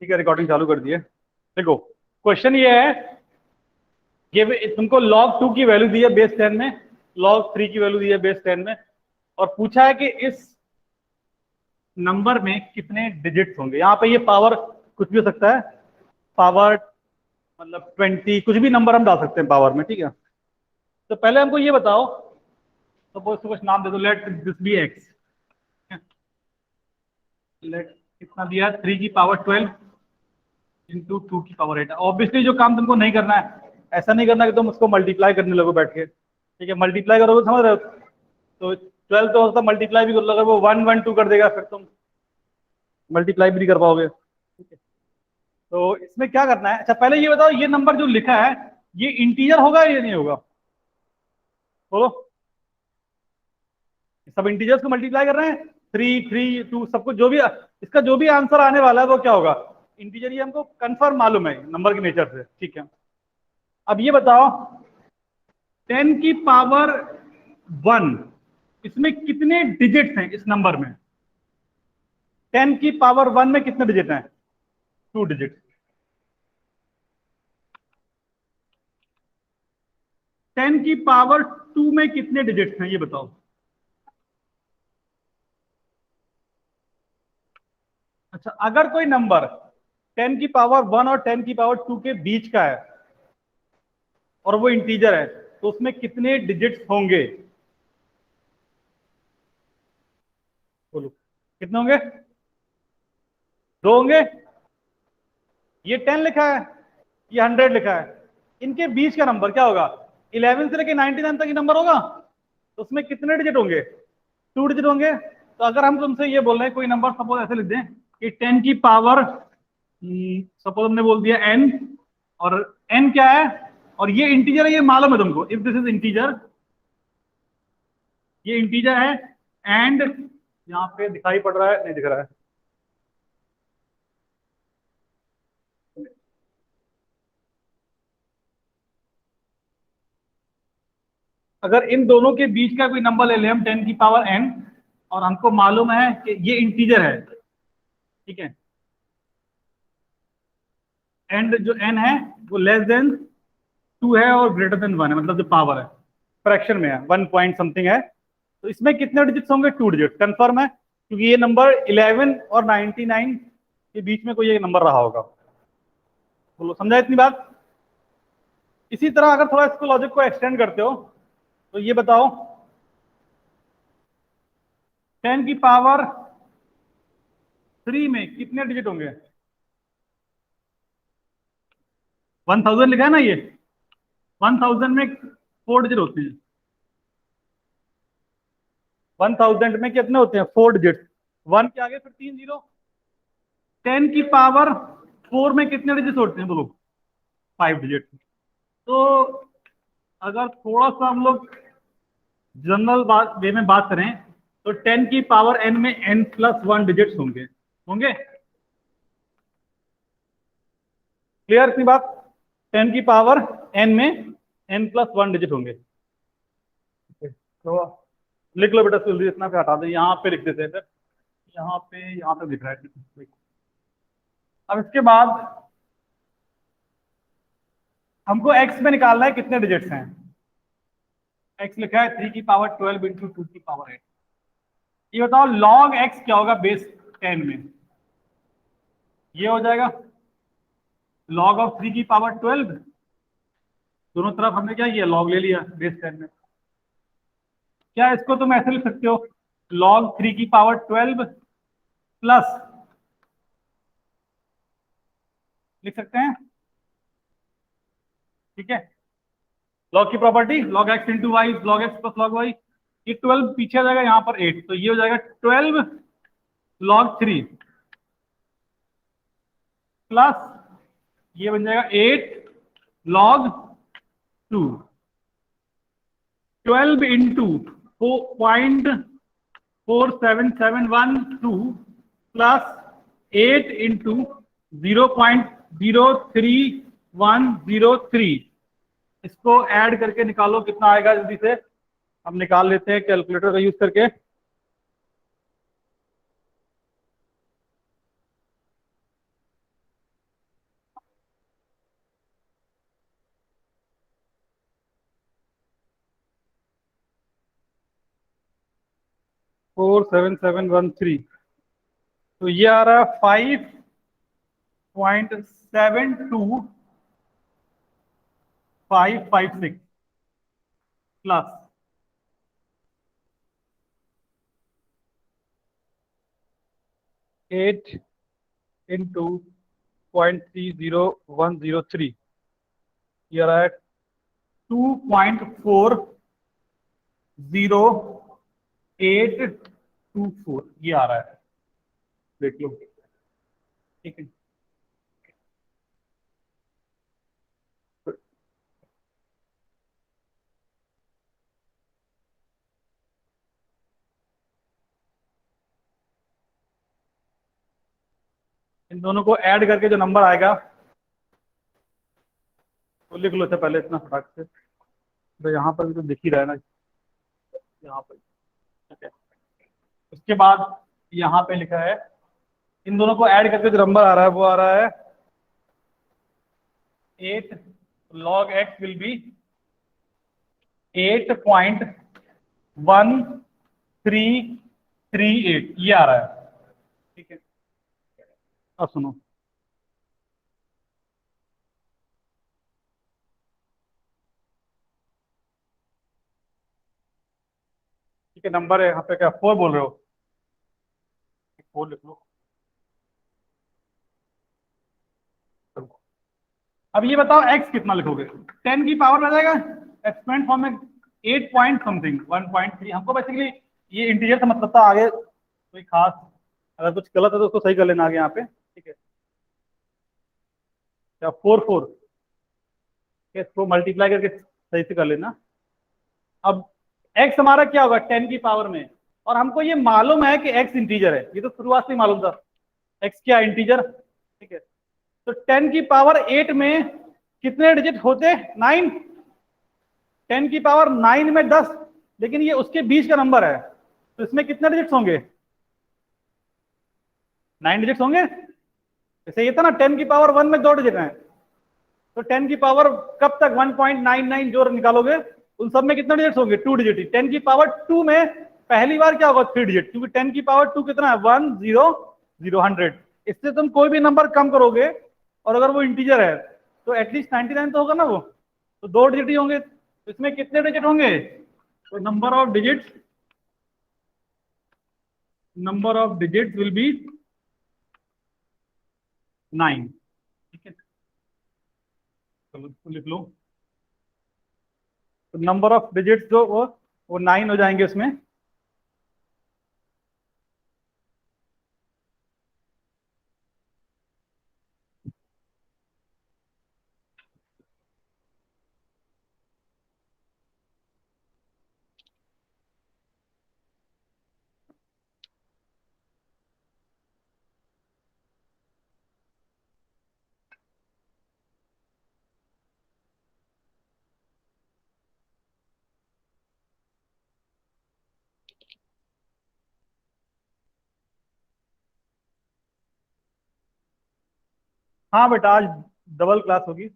ठीक है, रिकॉर्डिंग चालू कर दिए। देखो क्वेश्चन ये है, ये तुमको log 2 की वैल्यू दी है बेस 10 में, log 3 की वैल्यू दी है बेस 10 में, और पूछा है कि इस नंबर में कितने डिजिट्स होंगे। यहाँ पे ये पावर कुछ भी हो सकता है, पावर मतलब 20, कुछ भी नंबर हम डाल सकते हैं पावर में, ठीक है। तो पहले हमको ये बताओ, सपोज कुछ नाम दे दो, let this be x, let कितना दिया, 3 की पावर 12 इंटू 2 की पावर 8। ऑब्वियसली जो काम तुमको नहीं करना है, ऐसा नहीं करना कि तुम उसको मल्टीप्लाई करने लगो बैठ के, ठीक है। मल्टीप्लाई करोगे, समझ रहे हो, तो 12 तो होता मल्टीप्लाई भी कर लो, अगर वो 1 1 2 कर देगा फिर तुम मल्टीप्लाई भी नहीं कर पाओगे, ठीक है। तो इसमें क्या करना है, अच्छा पहले ये बताओ, ये नंबर जो लिखा है ये इंटीजर होगा या नहीं होगा, बोलो। सब इंटीजर्स को मल्टीप्लाई कर रहे हैं, 3 3 2 सब कुछ, जो भी इसका जो भी आंसर आने वाला है वो क्या होगा, इंटीजर। ये हमको कंफर्म मालूम है नंबर के नेचर से, ठीक है। अब ये बताओ 10 की पावर 1, इसमें कितने डिजिट्स हैं इस नंबर में। 10 की पावर 1 में कितने डिजिट हैं, 2 डिजिट। 10 की पावर 2 में कितने डिजिट्स हैं ये बताओ। अच्छा, अगर कोई नंबर 10 की पावर 1 और 10 की पावर 2 के बीच का है और वो इंटीजर है, तो उसमें कितने डिजिट्स होंगे, बोलो कितने होंगे। 2 होंगे। ये 10 लिखा है, ये 100 लिखा है, इनके बीच का नंबर क्या होगा, 11 से लेके 99 तक ये नंबर होगा, तो उसमें कितने डिजिट होंगे, 2 डिजिट होंगे। तो अगर हम तुमसे ये बोल रहे हैं, कोई नंबर सपोज ऐसे लिख दें कि 10 की पावर, सपोज हमने बोल दिया n, और n क्या है, और ये इंटीजर है, ये मालूम है तुमको, इफ दिस इज इंटीजर, ये इंटीजर है, एंड यहाँ पे दिखाई पड़ रहा है, नहीं दिख रहा है, अगर इन दोनों के बीच का कोई नंबर ले लें हम 10 की पावर n, और हमको मालूम है कि ये इंटीजर है, ठीक है, एंड जो n है वो लेस देन 2 है और ग्रेटर देन 1 है, मतलब जो पावर है फ्रैक्शन में है, 1 पॉइंट समथिंग है, तो इसमें कितने डिजिट्स होंगे, 2 डिजिट कंफर्म है, क्योंकि ये नंबर 11 और 99 के बीच में कोई एक नंबर रहा होगा। बोलो समझा इतनी बात। इसी तरह अगर थोड़ा इसको लॉजिक को एक्सटेंड करते हो, तो ये बताओ 10 की पावर 3 में कितने डिजिट होंगे। 1000 लिखा है ना, ये 1000 में 4 डिजिट होते हैं, 1000 में कितने होते हैं, 4 डिजिट, 1 के आगे फिर 3 जीरो। 10 की पावर 4 में कितने डिजिट होते हैं, बोलो 5 डिजिट। तो अगर थोड़ा सा हम लोग जनरल बात वे में बात करें, तो 10 की पावर n में n+1 डिजिट्स होंगे, होंगे क्लियर इतनी बात। 10 की पावर n में n+1 डिजिट होंगे, तो लिख लो बेटा, जल्दी इतना पे हटा दो, यहाँ पे लिख देते हैं फिर, यहाँ पे दिख रहा है। अब इसके बाद हमको x में निकालना है कितने डिजिट्स हैं। x लिखा है 3 की पावर 12 इंटू 2 की पावर 8। ये बताओ log x क्या होगा बेस 10 में, ये हो जाएगा log ऑफ 3 की पावर 12, दोनों तरफ हमने क्या किया, log ले लिया बेस 10 में। क्या इसको तुम ऐसे लिख सकते हो, log 3 की पावर 12 प्लस, लिख सकते हैं, ठीक है। log की property, log x into y, log x plus log y, ये 12 पीछे आ जाएगा, यहाँ पर 8, तो ये हो जाएगा 12 log 3 प्लस ये बन जाएगा 8 log 2, 12 इंटू 0.47712 प्लस 8 इंटू 0.03103, इसको ऐड करके निकालो कितना आएगा, जल्दी से हम निकाल लेते हैं कैलकुलेटर का यूज करके। 47713, तो ये आ रहा है 5.72556 प्लस 8 into 0.30103, ये आ रहा है 2.40824, ये आ रहा है, देख लो। ठीक है, इन दोनों को ऐड करके जो नंबर आएगा तो लिख लो। पहले इतना फटाक से, तो यहाँ पर भी तो दिख ही रहा है ना, यहाँ पर। ठीक है, उसके बाद यहाँ पे लिखा है, इन दोनों को ऐड करके जो नंबर आ रहा है वो आ रहा है 8 log x विल बी 8.1338, ये आ रहा है। ठीक है, अब सुनो, ठीक है, नंबर है यहाँ पे, क्या 4 बोल रहे हो? 4 लिख लो। अब ये बताओ x कितना लिखोगे? 10 की पावर में आ जाएगा एक्सपेंड फॉर्म में, 8 पॉइंट समथिंग 1.3। हमको बेसिकली ये इंटीजर से मतलब था, आगे कोई खास अगर कुछ गलत है तो उसको सही कर लेना आगे यहाँ पे। ठीक है, क्या 4 इसको मल्टीप्लाई करके सही से कर लेना। अब x हमारा क्या होगा 10 की पावर में, और हमको ये मालूम है कि x इंटीजर है, ये तो शुरुआत से ही मालूम था x क्या इंटीजर। ठीक है, तो 10 की पावर 8 में कितने डिजिट होते? 9। 10 की पावर 9 में 10, लेकिन ये उसके बीच का नंबर है, तो इसमें कितने डिजिट्स होंगे? 9 डिजिट्स होंगे। जैसे ये था ना 10 की पावर 1 में 2 डिजिट हैं, तो 10 की पावर कब तक 1.99 जो निकालोगे उन सब में कितने डिजिट्स होंगे? 2 डिजिट ही। 10 की पावर 2 में पहली बार क्या होगा? 3 डिजिट, क्योंकि 10 की पावर 2 कितना है? 1 0 0 100। इससे तुम कोई भी नंबर कम करोगे और अगर वो इंटीजर है तो एटलीस्ट 99 तो होगा ना वो, तो 2 डिजिट ही होंगे। तो इसमें कितने डिजिट होंगे? तो number of digits will be 9। ठीक है, चलो इसको लिख लो। तो नंबर ऑफ डिजिट्स जो वो 9 हो जाएंगे इसमें। हाँ बेटा, आज डबल क्लास होगी।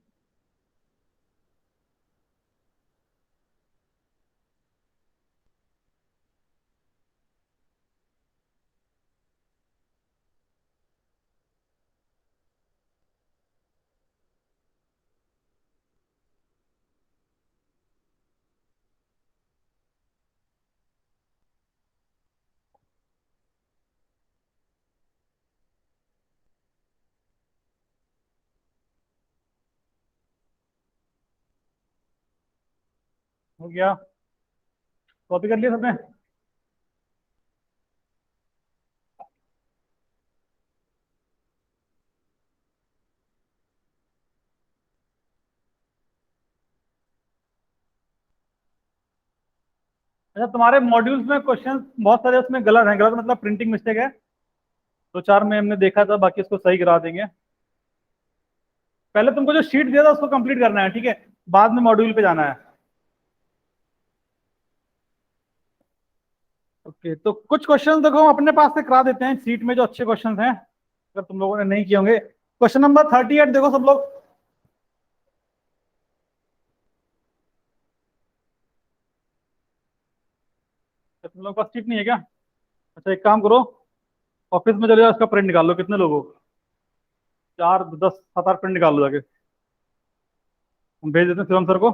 हो गया, कॉपी कर लिया सबने? अच्छा, तुम्हारे मॉड्यूल्स में क्वेश्चन बहुत सारे उसमें गलत हैं। गलत मतलब प्रिंटिंग मिस्टेक है, दो चार में हमने देखा था, बाकी इसको सही करा देंगे। पहले तुमको जो शीट दिया था उसको कंप्लीट करना है, ठीक है, बाद में मॉड्यूल पे जाना है। ओके, तो कुछ क्वेश्चन देखो हम अपने पास से करा देते हैं सीट में, जो अच्छे क्वेश्चन हैं, अगर तुम लोगों ने नहीं किए होंगे। क्वेश्चन नंबर 38 देखो सब लोग। तुम लोगों के पास सीट नहीं है क्या? अच्छा एक काम करो, ऑफिस में चले जाओ, इसका प्रिंट निकाल लो, कितने लोग हो? 4 10 7 8 प्रिंट निकाल लो जाके, हम भेज देते हैं शिवम सर को।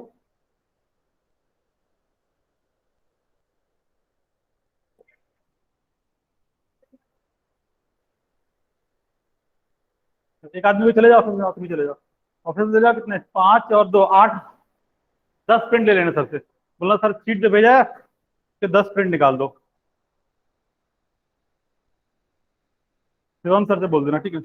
एक आदमी भी चले जाओ ऑफिस में, आप भी चले जाओ ऑफिस में, चले जाओ, कितने 5 और 2 8, 10 प्रिंट ले लेना सर से, बोलना सर शीट पे भेजा है कि 10 प्रिंट निकाल दो, शिवम सर से बोल देना, ठीक है?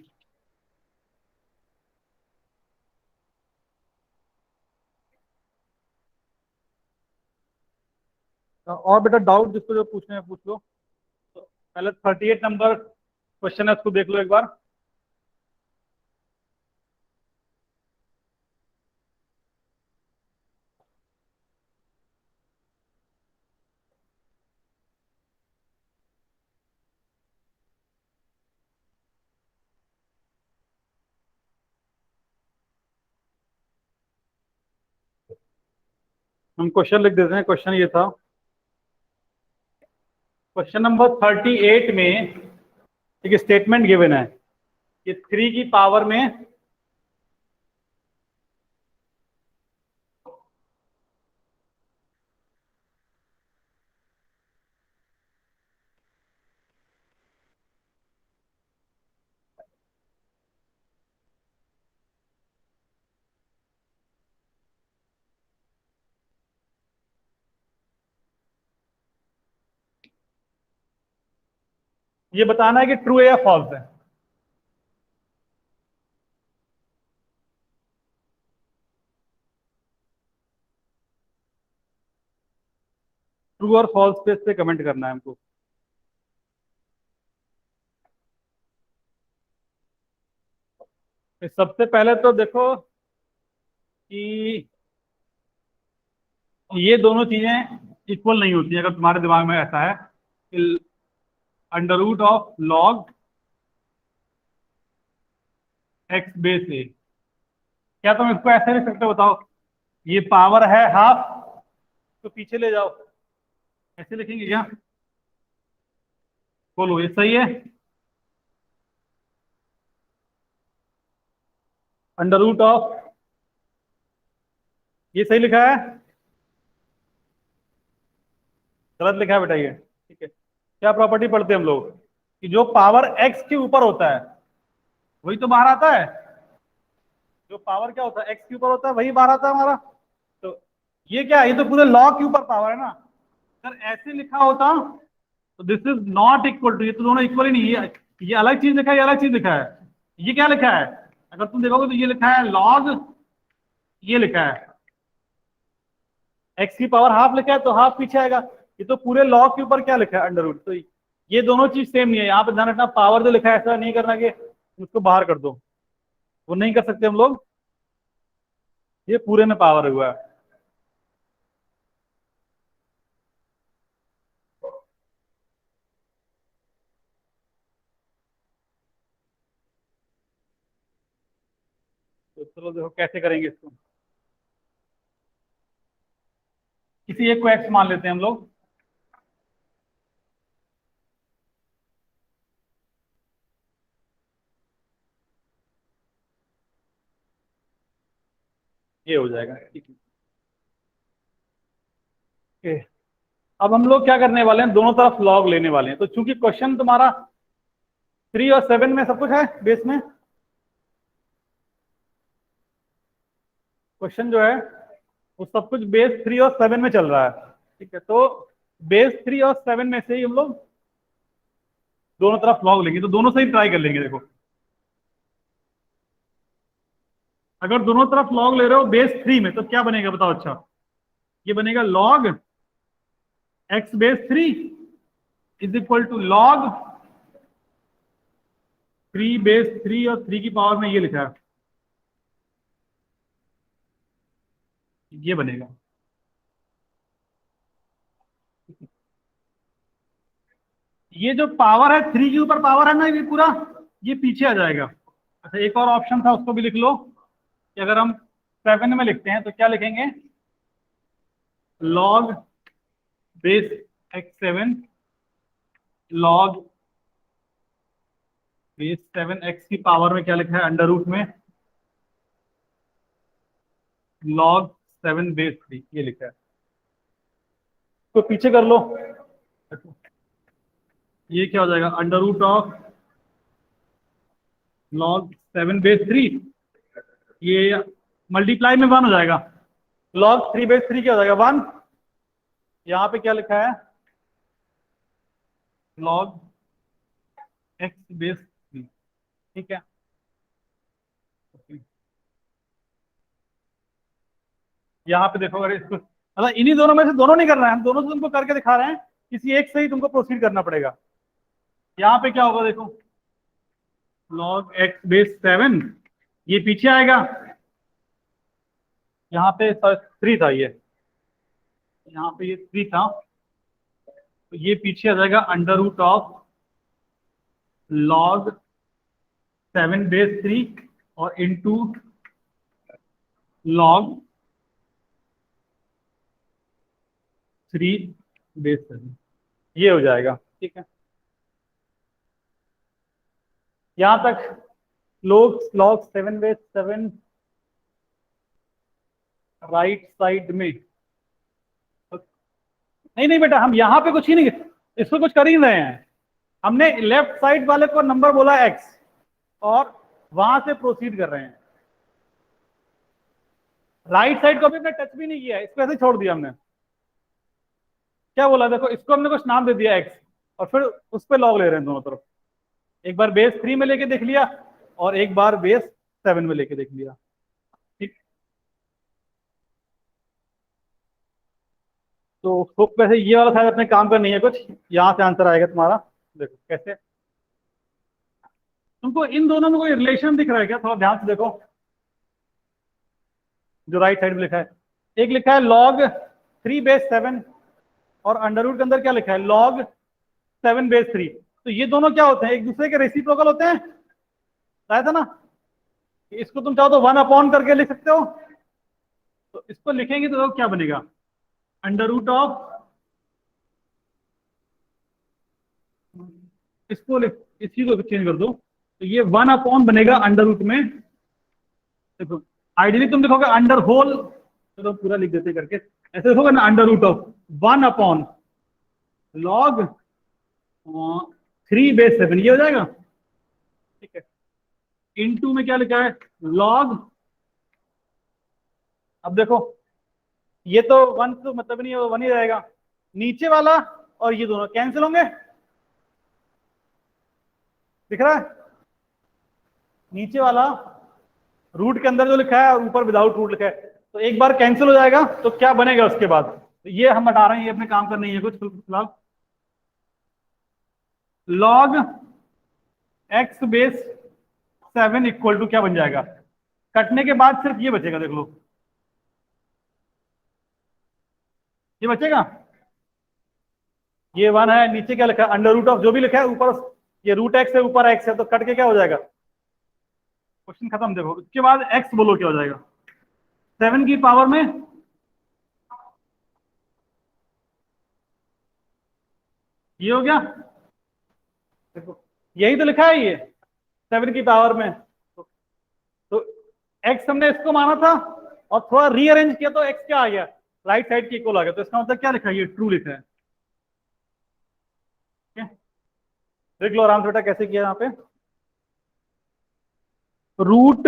और बेटा डाउट जिसको जो पूछने हैं पूछ लो। तो पहले 38 नंबर क्वेश्चन है, उसको देख लो एक बार। हम क्वेश्चन लिख देते हैं। क्वेश्चन ये था, क्वेश्चन नंबर 38 में एक स्टेटमेंट गिवन है कि 3 की पावर में, ये बताना है कि ट्रू है या फॉल्स है। ट्रू और फॉल्स पे इस पे कमेंट करना है हमको। सबसे पहले तो देखो कि ये दोनों चीजें इक्वल नहीं होती, अगर तुम्हारे दिमाग में ऐसा है कि under root of log x base a, क्या तुम इसको ऐसे लिख सकते हो? बताओ, ये पावर है हाफ, तो पीछे ले जाओ, ऐसे लिखेंगे क्या? बोलो ये सही है? अंडर रूट ऑफ, ये सही लिखा है? गलत लिखा है बेटा ये, ठीक है? क्या प्रॉपर्टी पढ़ते हैं हम लोग कि जो पावर एक्स के ऊपर होता है वही तो बाहर आता है। जो पावर क्या होता है, एक्स के ऊपर होता है, वही बाहर आता है हमारा। तो ये क्या है, ये तो पूरे लॉ के ऊपर पावर है ना। अगर ऐसे लिखा होता तो this is not equal to, ये तो दोनों इक्वल ही नहीं है, ये अलग चीज लिखा है, ये अलग चीज लिखा है। ये क्या लिखा है? अगर तुम देखोगे तो ये लिखा है लॉग, ये लिखा है एक्स की पावर हाफ, लिखा है तो हाफ पीछे आएगा। ये तो पूरे लॉग के ऊपर क्या लिखा है, अंडर रूट। तो ये दोनों चीज सेम नहीं है। यहाँ पे ध्यान रखना, पावर जो लिखा है ऐसा नहीं करना कि उसको बाहर कर दो, वो नहीं कर सकते हम लोग। ये पूरे में पावर हुआ है। तो चलो देखो कैसे करेंगे इसको। किसी एक को एक्स मान लेते हैं हम लोग। ये हो जाएगा, ठीक है। अब हम लोग क्या करने वाले हैं, दोनों तरफ लॉग लेने वाले हैं। तो चूंकि क्वेश्चन तुम्हारा 3 और 7 में सब कुछ है बेस में, क्वेश्चन जो है वो सब कुछ बेस 3 और 7 में चल रहा है, ठीक है? तो बेस 3 और 7 में से ही हम लोग दोनों तरफ लॉग लेंगे। तो दोनों से ही ट्राई कर लेंगे। देखो, अगर दोनों तरफ लॉग ले रहे हो बेस 3 में, तो क्या बनेगा बताओ? अच्छा, ये बनेगा log x base 3 is equal to log 3 base 3, और 3 की पावर में ये लिखा है, ये बनेगा। ये जो पावर है 3 के ऊपर पावर है ना, ये पूरा ये पीछे आ जाएगा। अच्छा, एक और ऑप्शन था, उसको भी लिख लो कि अगर हम 7 में लिखते हैं तो क्या लिखेंगे, log base x7 log base 7x की पावर में क्या लिखा है अंडर रूट में लॉग 7 बेस 3 ये लिखा है। तो पीछे कर लो, ये क्या हो जाएगा under root of log 7 base 3, ये मल्टीप्लाई में 1 हो जाएगा। लॉग 3 बेस 3 क्या हो जाएगा 1। यहाँ पे क्या लिखा है लॉग x बेस 3, ठीक है। यहाँ पे देखो अगर इसको मतलब इन्हीं दोनों में से दोनों नहीं कर रहे हैं हम, दोनों से तुमको करके दिखा रहे हैं, किसी एक से ही तुमको प्रोसीड करना पड़ेगा। यहाँ पे क्या होगा देखो लॉग x बेस 7, ये पीछे आएगा, यहाँ पे 3 था, ये यहाँ पे ये 3 था, तो ये पीछे आ जाएगा under root of log 7 base 3 और इनटू लॉग 3 बेस 7, ये हो जाएगा, ठीक है। यहां तक log log 7 base 7 right side में, नहीं नहीं बेटा हम यहाँ पे कुछ ही नहीं, इसको कुछ कर ही नहीं रहे हैं, हमने लेफ्ट साइड वाले को नंबर बोला x और वहां से प्रोसीड कर रहे हैं। राइट साइड को भी हमने टच भी नहीं किया है, इसको ऐसे छोड़ दिया हमने। क्या बोला देखो, इसको हमने कुछ नाम दे दिया x और फिर उस पर लॉग ले रहे हैं दोनों तरफ, एक बार बेस 3 में लेके देख लिया और एक बार बेस 7 में लेके देख लिया, ठीक। तो होप वैसे ये वाला शायद अपने काम का नहीं है कुछ, यहाँ से आंसर आएगा तुम्हारा। देखो कैसे, तुमको इन दोनों में कोई रिलेशन दिख रहा है क्या, थोड़ा ध्यान से देखो। जो राइट साइड में लिखा है, एक लिखा है लॉग 3 बेस 7 और अंडर रूट के अंदर क्या लिखा है लॉग 7 बेस 3, तो ये दोनों क्या होते हैं एक दूसरे के रेसिप्रोकल होते हैं, शायद है ना। इसको तुम चाहो तो 1 अपॉन करके लिख सकते हो, तो इसको लिखेंगे तो क्या बनेगा अंडर रूट ऑफ, इसको इस चीज को चेंज कर दो तो ये 1 अपॉन बनेगा अंडर रूट में। देखो आइडियली तुम लिखोगे अंडर होल, चलो पूरा लिख देते करके, ऐसे लिखोगे ना under root of 1 upon log 3 base 7, ये हो जाएगा, ठीक है। इनटू में क्या लिखा है लॉग, अब देखो ये तो 1 तो मतलब नहीं है, 1 ही रहेगा, नीचे वाला और ये दोनों कैंसिल होंगे, दिख रहा है नीचे वाला रूट के अंदर जो लिखा है और ऊपर विदाउट रूट लिखा है, तो एक बार कैंसिल हो जाएगा, तो क्या बनेगा उसके बाद, तो ये हम हटा रहे हैं, ये अपने काम का नहीं है कुछ फिलहाल। Log x base 7 equal to क्या बन जाएगा, कटने के बाद सिर्फ ये बचेगा, देख लो ये बचेगा, ये 1 है, नीचे क्या लिखा है अंडर रूट ऑफ जो भी लिखा है ऊपर, ये रूट x है ऊपर x है, तो कट के क्या हो जाएगा, क्वेश्चन खत्म। देखो उसके बाद x बोलो क्या हो जाएगा 7 की पावर में, ये हो गया, देखो यही तो लिखा है ये 7 की पावर में, तो x हमने इसको माना था और थोड़ा रीअरेंज किया तो x क्या आ गया राइट साइड के इक्वल आ गया, तो इसका मतलब क्या लिखा है ये ट्रू लिखा है, ठीक है। देख लो आराम से बेटा कैसे किया यहाँ पे, रूट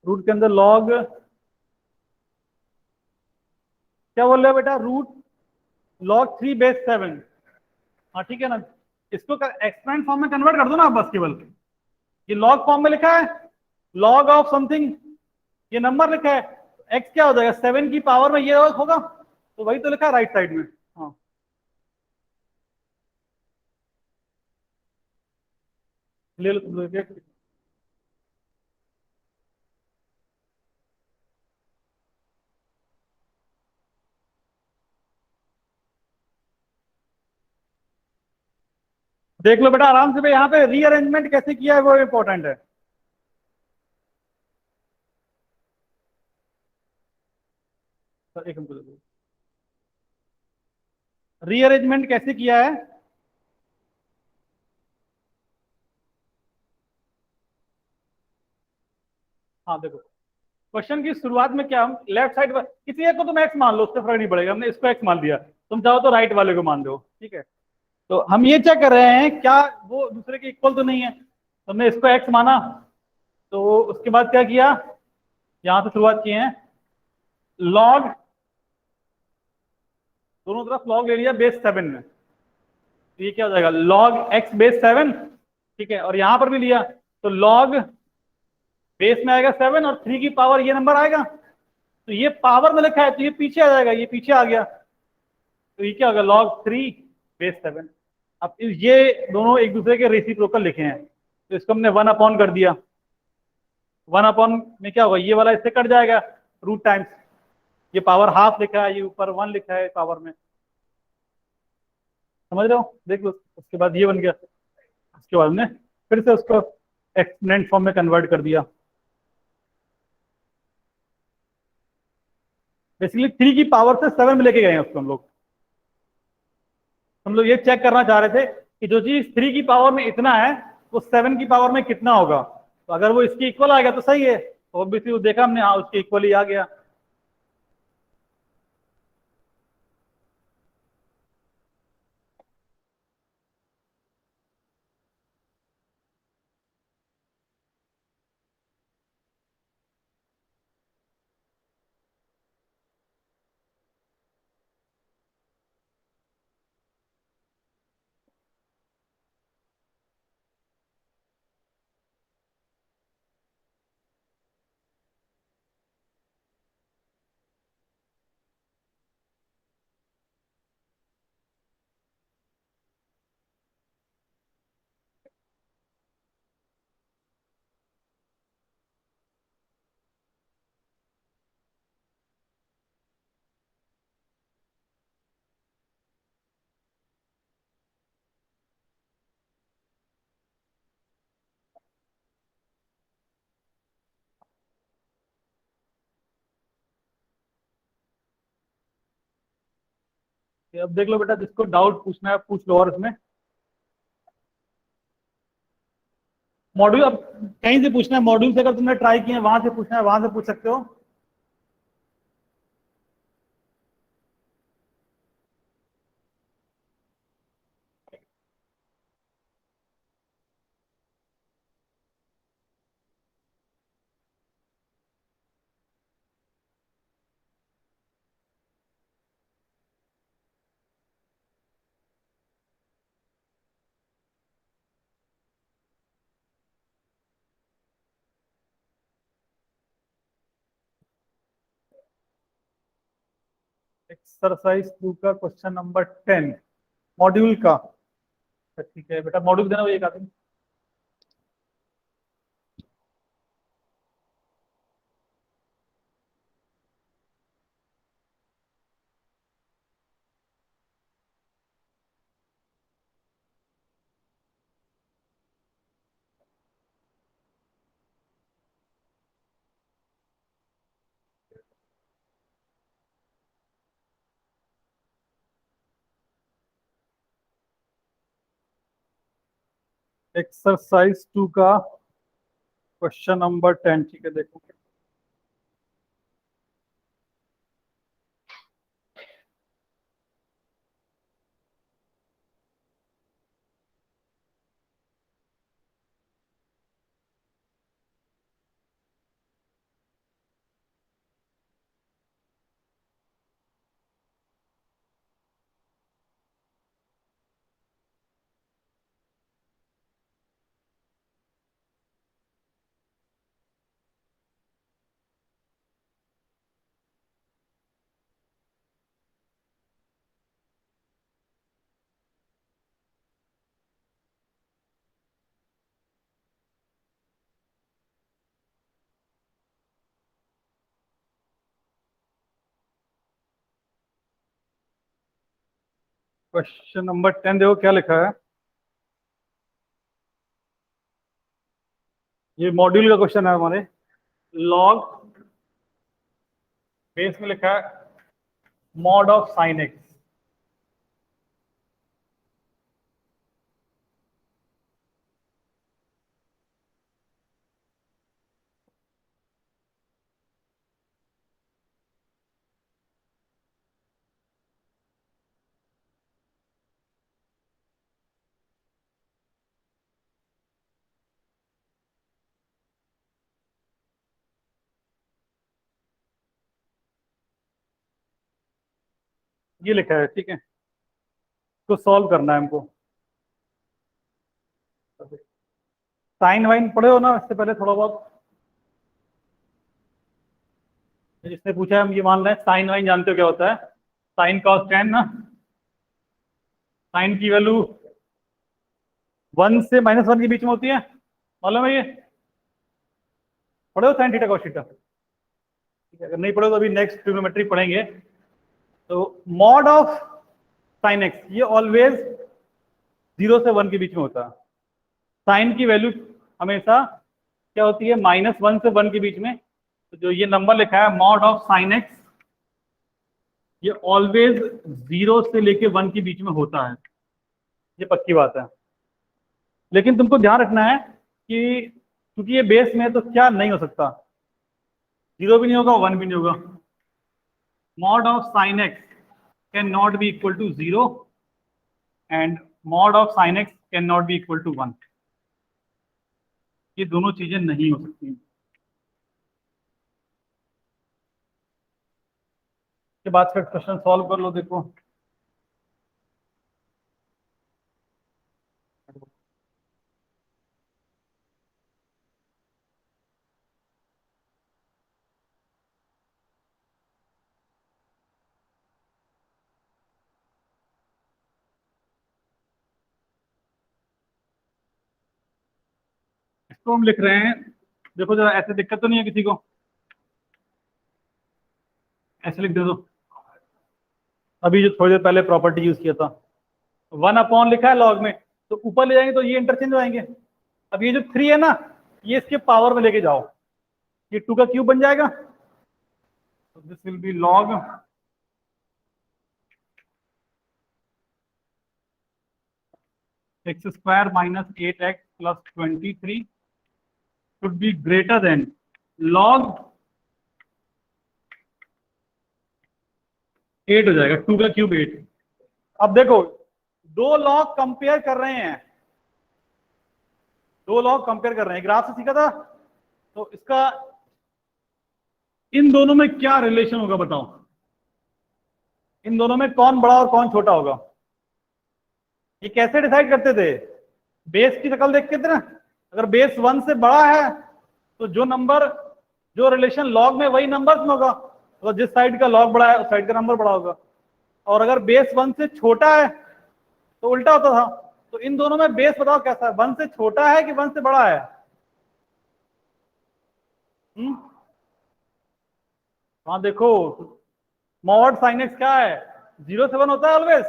रूट के अंदर लॉग क्या बोल रहे हो बेटा रूट लॉग 3 बेस 7, हाँ ठीक है ना, इसको एक्सपेंड फॉर्म में कन्वर्ट कर दो ना आप बस केवल, ये लॉग फॉर्म में लिखा है लॉग ऑफ समथिंग, ये नंबर लिखा है, एक्स क्या हो जाएगा 7 की पावर में ये होगा, तो वही तो लिखा है राइट साइड में, हाँ ले लो तुम लोग। देख लो बेटा आराम से भाई, यहाँ पे रीअरेंजमेंट कैसे किया है वो इंपॉर्टेंट है। तो एक हमको दे दो। रीअरेंजमेंट कैसे किया है? हाँ देखो, क्वेश्चन की शुरुआत में क्या, हम लेफ्ट साइड पर किसी एक को तुम एक्स मान लो, उससे फर्क नहीं पड़ेगा, हमने इसको एक्स मान दिया, तुम चाहो तो राइट वाले को मान दो, ठीक है। तो हम ये चेक कर रहे हैं क्या वो दूसरे के इक्वल तो नहीं है, तो हमने इसको एक्स माना। तो उसके बाद क्या किया, यहां से शुरुआत किए हैं, लॉग, दोनों तरफ लॉग ले लिया बेस 7 में, तो ये क्या हो जाएगा, लॉग एक्स बेस 7, ठीक है। और यहां पर भी लिया, तो लॉग बेस में आएगा 7 और 3 की पावर ये नंबर आएगा, तो ये पावर में लिखा है तो ये पीछे आ जाएगा, ये पीछे आ गया, तो ये क्या होगा, log 3 बेस 7। अब ये दोनों एक दूसरे के रेसिप्रोकल लिखे हैं, तो इसको हमने 1 अपॉन कर दिया। 1 अपॉन में क्या होगा, ये वाला इससे कट जाएगा, रूट टाइम्स, ये पावर हाफ लिखा है, ये ऊपर 1 लिखा है पावर में, समझ रहे हो, देख लो। उसके बाद ये बन गया, उसके बाद में फिर से उसको एक्सपोनेंट फॉर्म में कन्वर्ट कर दिया। बेसिकली 3 की पावर से 7 में लेके गए हैं उसको हम लोग ये चेक करना चाह रहे थे कि जो चीज 3 की पावर में इतना है वो 7 की पावर में कितना होगा, तो अगर वो इसके इक्वल आ गया तो सही है, तो ऑब्वियसली वो देखा हमने, हाँ उसके इक्वल ही आ गया। अब देख लो बेटा, जिसको डाउट पूछना है पूछ लो, और इसमें मॉड्यूल, अब कहीं से पूछना है मॉड्यूल से, अगर तुमने ट्राई किया वहां से पूछना है वहां से पूछ सकते हो। एक्सरसाइज 2 का क्वेश्चन नंबर 10, मॉड्यूल का। अच्छा, ठीक है बेटा, मॉड्यूल देना वो एक आदमी। एक्सरसाइज 2 का क्वेश्चन नंबर 10, ठीक है देखो। क्वेश्चन नंबर 10 देखो क्या लिखा है, ये मॉड्यूल का क्वेश्चन है हमारे। लॉग बेस में लिखा है मॉड ऑफ साइन एक्स, ये लिखा है, ठीक है, तो सॉल्व करना है हमको। साइन वाइन पढ़े हो ना इससे पहले थोड़ा बहुत? जिसने पूछा है हम ये मान रहे हैं साइन वाइन जानते हो क्या होता है? साइन कॉस टेन ना, साइन की वैल्यू 1 से -1 के बीच में होती है, मालूम है ये? पढ़े हो साइन थीटा कॉस थीटा? ठीक है, अगर नहीं पढ़े तो अभी नेक्स्ट ट्रिग्नोमेट्री पढ़ेंगे। तो मॉड ऑफ साइन एक्स ये ऑलवेज 0 से 1 के बीच में होता है। साइन की वैल्यू हमेशा क्या होती है? -1 से 1 के बीच में। तो जो ये नंबर लिखा है मॉड ऑफ साइन एक्स, ये ऑलवेज 0 से लेके 1 के बीच में होता है, ये पक्की बात है। लेकिन तुमको ध्यान रखना है कि क्योंकि ये बेस में है तो क्या नहीं हो सकता, 0 भी नहीं होगा 1 भी नहीं होगा। Mod of sine x can not be equal to 0 and mod of sine x can not be equal to 1। ये दोनों चीजें नहीं हो सकती। के बाद फिर क्वेश्चन सॉल्व कर लो, देखो। इसको हम लिख रहे हैं, देखो जरा ऐसे दिक्कत तो नहीं है किसी को? ऐसे लिख दे दो। अभी जो थोड़ी देर पहले प्रॉपर्टी यूज किया था, 1 अपॉन लिखा है लॉग में, तो ऊपर ले जाएंगे तो ये इंटरचेंज हो जाएंगे। अब ये जो 3 है ना, ये इसके पावर में लेके जाओ, ये 2 का क्यूब बन जाएगा। तो this will be log x square -8x plus 23 should be greater than log 8 हो जाएगा, 2 का क्यूब 8। अब देखो दो लॉग कंपेयर कर रहे हैं, दो लॉग कंपेयर कर रहे हैं, ग्राफ से सीखा था। तो इसका इन दोनों में क्या रिलेशन होगा बताओ? इन दोनों में कौन बड़ा और कौन छोटा होगा? ये कैसे डिसाइड करते थे? बेस की शक्ल देख के थे ना। अगर बेस 1 से बड़ा है तो जो नंबर, जो रिलेशन लॉग में वही नंबर में होगा, तो जिस साइड का लॉग बड़ा है उस साइड का नंबर बड़ा होगा। और अगर बेस 1 से छोटा है तो उल्टा होता था। तो इन दोनों में बेस बताओ कैसा है, 1 से छोटा है कि 1 से बड़ा है? हाँ देखो, मॉड साइन एक्स क्या है, 0 से 1 होता है ऑलवेज।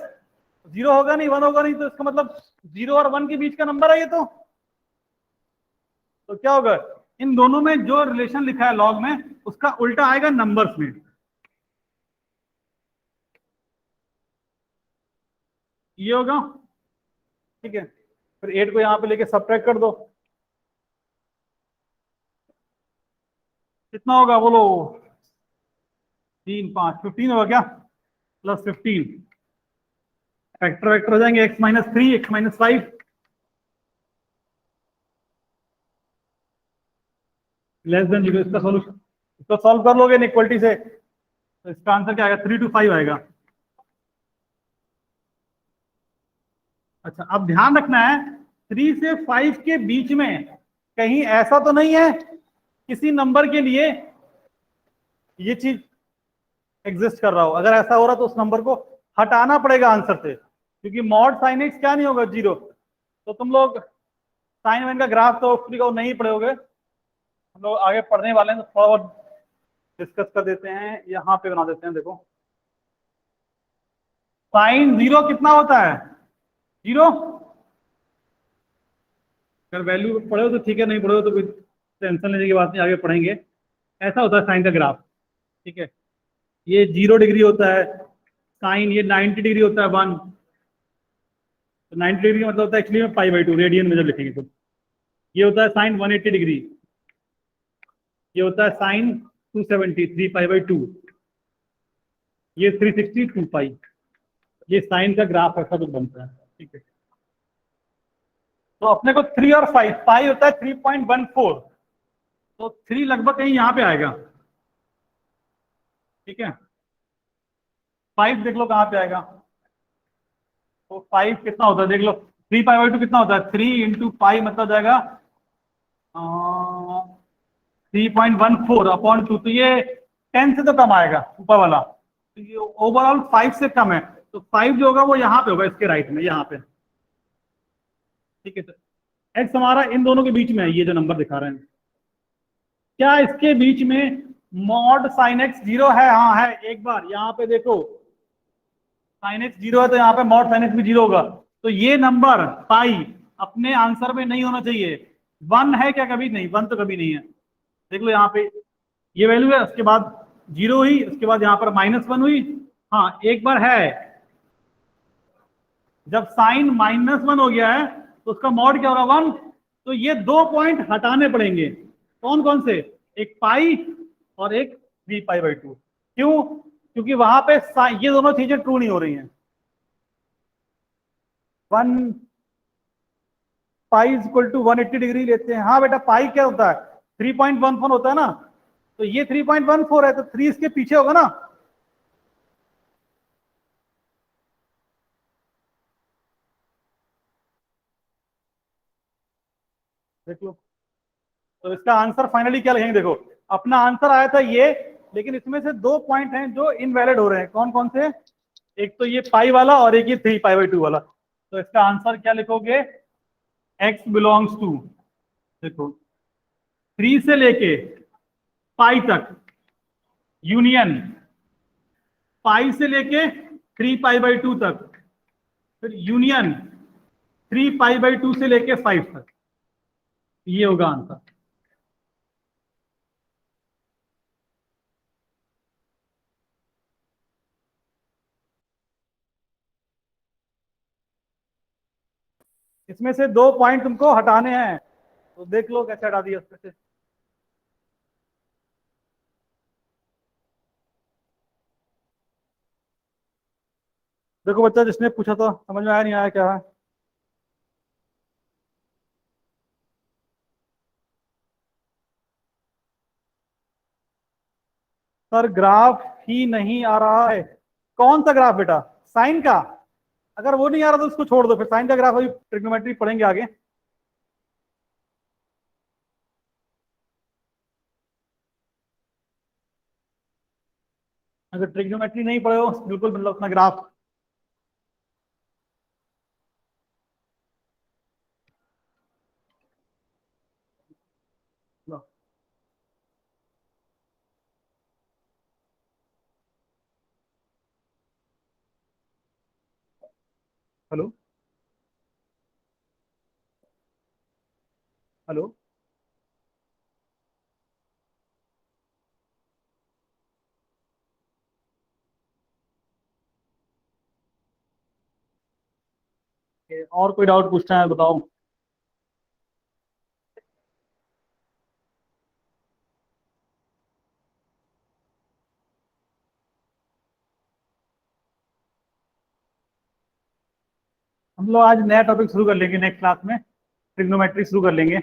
0 होगा नहीं 1 होगा नहीं, तो इसका मतलब 0 और 1 के बीच का नंबर है ये। तो क्या होगा, इन दोनों में जो रिलेशन लिखा है लॉग में उसका उल्टा आएगा नंबर्स में। ये होगा, ठीक है। फिर 8 को यहां पे लेके सब्ट्रैक्ट कर दो, कितना होगा बोलो? 3 5 15 होगा क्या? प्लस 15, फैक्टर वैक्टर हो जाएंगे, x-3 x-5 लेस देन 0। इसका सोल्यूशन, इसको सॉल्व कर लोगे इक्वलिटी से, तो इसका आंसर क्या आएगा? 3 to 5 आएगा। अच्छा अब ध्यान रखना है, 3 से 5 के बीच में कहीं ऐसा तो नहीं है किसी नंबर के लिए ये चीज एग्जिस्ट कर रहा हो। अगर ऐसा हो रहा तो उस नंबर को हटाना पड़ेगा आंसर से, क्योंकि मॉड साइन एक्स क्या नहीं होगा? 0। तो तुम लोग साइन वाइन का ग्राफ तो नहीं पढ़े होगे, हम लोग आगे पढ़ने वाले हैं, तो थोड़ा बहुत डिस्कस कर देते हैं। यहाँ पे बना देते हैं, देखो साइन 0 कितना होता है? 0। अगर वैल्यू पढ़े हो तो ठीक है, नहीं पढ़े हो तो कोई टेंशन लेने की बात नहीं, आगे पढ़ेंगे। ऐसा होता है साइन का ग्राफ, ठीक है। ये 0 डिग्री होता है साइन, ये 90 डिग्री होता है 1। तो 90 डिग्री मतलब होता है एक्चुअली में π/2 रेडियन में जब लिखेंगे तो। ये होता है साइन 180 डिग्री, ये होता है साइन 270 3π/2, ये 360 2π। ये साइन का ग्राफ ऐसा कुछ बनता है, ठीक है। तो अपने को 3 और 5, पाई होता है 3.14, तो 3 लगभग कहीं यहाँ पे आएगा, ठीक है। 5 देख लो कहाँ पे आएगा। तो 5 कितना होता है देख लो, 3 पाई बाई 2 कितना होता है, 3 × पाई मतलब जाएगा 3.14/2, तो ये 10 से तो कम आएगा ऊपर वाला, तो ये ओवरऑल 5 से कम है, तो 5 जो होगा वो यहाँ पे होगा, इसके राइट में यहाँ पे। ठीक है, तो एक्स हमारा इन दोनों के बीच में है, ये जो नंबर दिखा रहे हैं। क्या इसके बीच में मॉड साइन एक्स जीरो है? हाँ है। एक बार यहाँ पे देखो, साइन एक्स जीरो है तो यहाँ पे मॉड साइन एक्स भी जीरो होगा, तो ये नंबर पाई अपने आंसर में नहीं होना चाहिए। 1 है क्या? कभी नहीं, 1 तो कभी नहीं है। देख लो यहाँ पे ये वैल्यू है, उसके बाद जीरो हुई, उसके बाद यहाँ पर -1 हुई। हाँ एक बार है, जब साइन -1 हो गया है तो उसका मॉड क्या होगा? 1। तो ये 2 पॉइंट हटाने पड़ेंगे। कौन कौन से? एक पाई और एक 3 पाई बाई 2। क्यों? क्योंकि वहां पे ये दोनों चीजें ट्रू नहीं हो रही हैं। 1 पाई = 180 डिग्री लेते हैं। हाँ बेटा, पाई क्या होता है? 3.14 होता है ना, तो ये 3.14 है, तो 3 इसके पीछे होगा ना। देख लो, तो इसका आंसर फाइनली क्या लिखेंगे? देखो, अपना आंसर आया था ये, लेकिन इसमें से 2 पॉइंट हैं जो इनवैलिड हो रहे हैं। कौन कौन से? एक तो ये पाई वाला और एक ये 3 पाई बाई 2 वाला। तो इसका आंसर क्या लिखोगे? एक्स बिलोंग्स टू, देखो, 3 से लेके पाई तक यूनियन, पाई से लेके 3 पाई बाई 2 तक, फिर यूनियन 3 पाई बाई 2 से लेके 5 तक, ये होगा आंसर। इसमें से 2 पॉइंट तुमको हटाने हैं, तो देख लो कैसे हटा दिया उसमें से। देखो बच्चा, जिसने पूछा था समझ में आया नहीं आया क्या है? सर ग्राफ ही नहीं आ रहा है। कौन सा ग्राफ बेटा? साइन का? अगर वो नहीं आ रहा तो उसको छोड़ दो, फिर साइन का ग्राफ अभी ट्रिग्नोमेट्री पढ़ेंगे आगे। अगर ट्रिग्नोमेट्री नहीं पढ़े हो बिल्कुल, मतलब अपना ग्राफ। Hello, hello. और कोई डाउट पूछना है बताओ। हम लोग आज नया टॉपिक शुरू कर लेंगे, नेक्स्ट क्लास में ट्रिग्नोमेट्री शुरू कर लेंगे।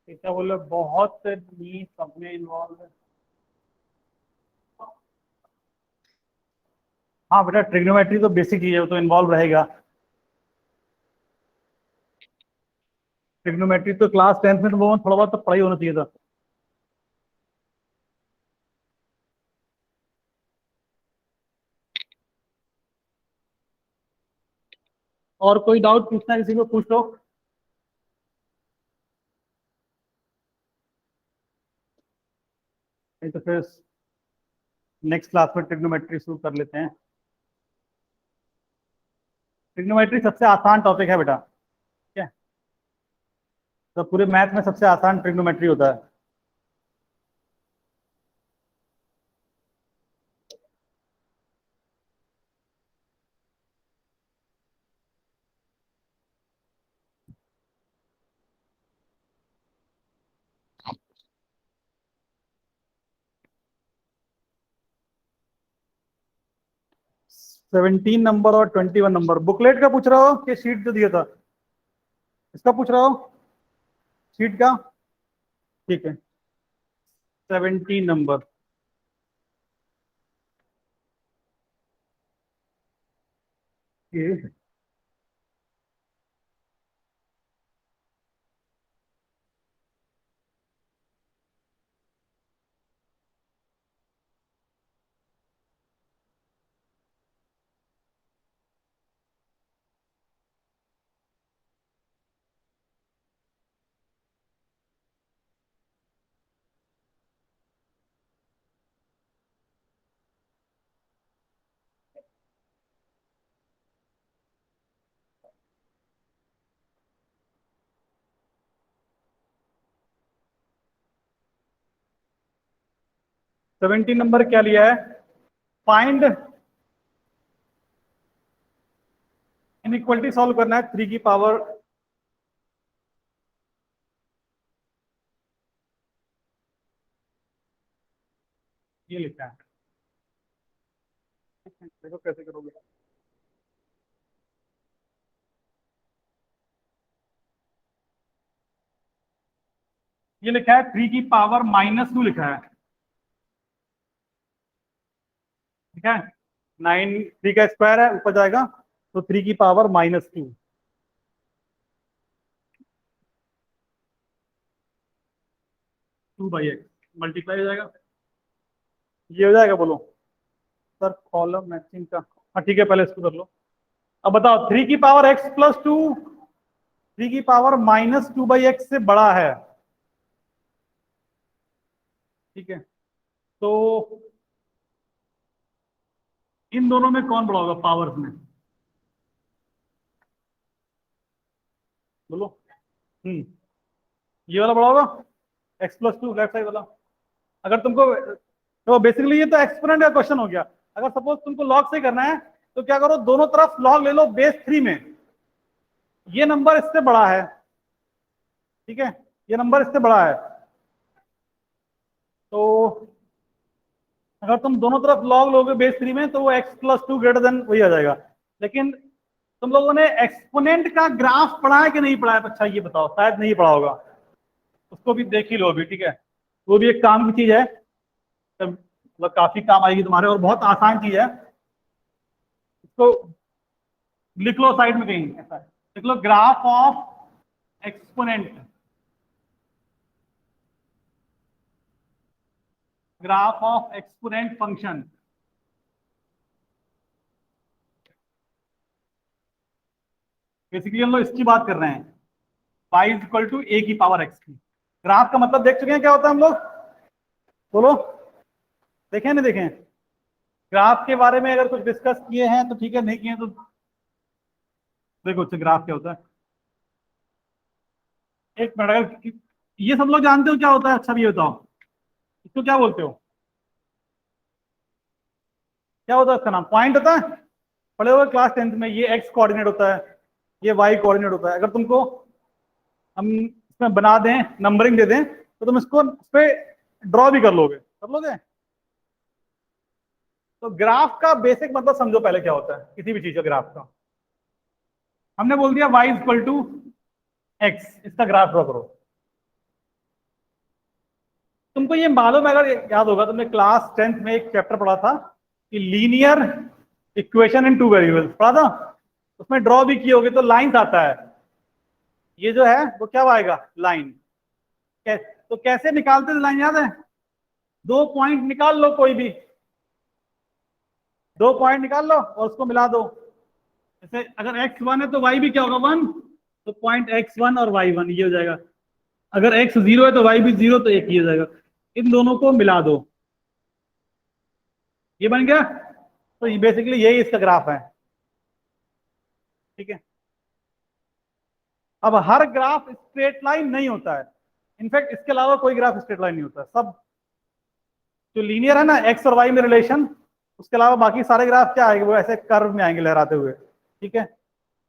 क्या बोल रहे? बहुत नीट सब में इन्वॉल्व है। हाँ बेटा, ट्रिग्नोमेट्री तो बेसिक चीज है, वो तो इन्वॉल्व रहेगा। ट्रिग्नोमेट्री तो क्लास 10th में तो वो थोड़ा बहुत तो पढ़ाई होना चाहिए था। और कोई डाउट पूछना है किसी को, पूछ लो। नहीं तो फिर नेक्स्ट क्लास में ट्रिग्नोमेट्री शुरू कर लेते हैं। ट्रिग्नोमेट्री सबसे आसान टॉपिक है बेटा, ठीक है। तो पूरे मैथ में सबसे आसान ट्रिग्नोमेट्री होता है। सेवनटीन नंबर और 21 नंबर बुकलेट का पूछ रहा हो कि शीट जो दिया था इसका पूछ रहा हो? शीट का, ठीक है। 17 नंबर। 17 नंबर क्या लिया है? फाइंड इनइक्वालिटी सॉल्व करना है 3 की पावर। ये लिखा है, देखो कैसे करोगे। ये लिखा है 3 की पावर -2 लिखा है, ठीक है। 9 3 का स्क्वायर है, ऊपर जाएगा तो 3 की पावर -2। 2/x मल्टीप्लाई हो जाएगा। ये हो जाएगा, बोलो सर कॉलम मैचिंग का। हाँ ठीक है, पहले इसको कर लो। अब बताओ 3 की पावर x+2 3 की पावर -2/x से बड़ा है, ठीक है। तो इन दोनों में कौन बड़ा होगा पावर्स में, बोलो। हम्म ये वाला बड़ा होगा, x+2 लेफ्ट साइड वाला। अगर तुमको, तो बेसिकली ये तो एक्सपोनेंट का क्वेश्चन हो गया। अगर सपोज तुमको लॉग से करना है तो क्या करो, दोनों तरफ लॉग ले लो बेस 3 में। ये नंबर इससे बड़ा है, ठीक है, ये नंबर इससे बड़ा है। तो अगर तुम दोनों तरफ लॉग लोगे बेस 3 में तो वो x+2 ग्रेटर देन वही आ जाएगा। लेकिन तुम लोगों ने एक्सपोनेंट का ग्राफ पढ़ा है कि नहीं पढ़ा है? तो अच्छा ये बताओ, शायद नहीं पढ़ा होगा, उसको भी देख ही लो अभी, ठीक है। वो भी एक काम की चीज है, मतलब काफी काम आएगी तुम्हारे, और बहुत आसान चीज है। इसको लिख लो साइड में कहीं, ऐसा लिख लो, graph of exponent. Graph of exponent function. Basically हम लोग इसकी बात कर रहे हैं, y=a⁴x की। ग्राफ का मतलब देख चुके हैं क्या होता है हम लोग, बोलो, देखें नहीं देखें? ग्राफ के बारे में अगर कुछ डिस्कस किए हैं तो ठीक है, नहीं किए तो देखो उससे ग्राफ क्या होता है। एक मिनट, अगर ये सब लोग जानते हो क्या होता है, अच्छा भी ये बताओ, इसको क्या बोलते हो? क्या होता है इसका नाम? पॉइंट होता है, पढ़े हुए क्लास 10th में। ये एक्स कोऑर्डिनेट होता है, ये वाई कोऑर्डिनेट होता है। अगर तुमको हम इसमें बना दें, नंबरिंग दे दें, तो तुम इसको इस पे ड्रॉ भी कर लोगे। तो ग्राफ का बेसिक मतलब समझो पहले क्या होता है किसी भी चीज का ग्राफ का। हमने बोल दिया y=x, इसका ग्राफ ड्रॉ करो। तुमको ये मालूम है, अगर याद होगा तुमने क्लास 10th में एक चैप्टर पढ़ा था कि linear equation in two variables पढ़ा था, उसमें ड्रॉ भी किए होगे तो लाइंस आता है, ये जो है वो क्या आएगा लाइन। तो कैसे निकालते थे लाइन, याद है? दो पॉइंट निकाल लो, कोई भी दो पॉइंट निकाल लो और उसको मिला दो। जैसे अगर x1 है तो y भी क्या होगा 1, तो पॉइंट x1 और y1 ये हो जाएगा। अगर x 0 है तो y भी 0, तो एक ये हो जाएगा। इन दोनों को मिला दो, ये बन गया। तो ये बेसिकली यही इसका ग्राफ है, ठीक है। अब हर ग्राफ स्ट्रेट लाइन नहीं होता है, इनफैक्ट इसके अलावा कोई ग्राफ स्ट्रेट लाइन नहीं होता, सब जो लीनियर है ना एक्स और वाई में रिलेशन, उसके अलावा बाकी सारे ग्राफ क्या आएंगे, वो ऐसे कर्व में आएंगे लहराते हुए, ठीक है।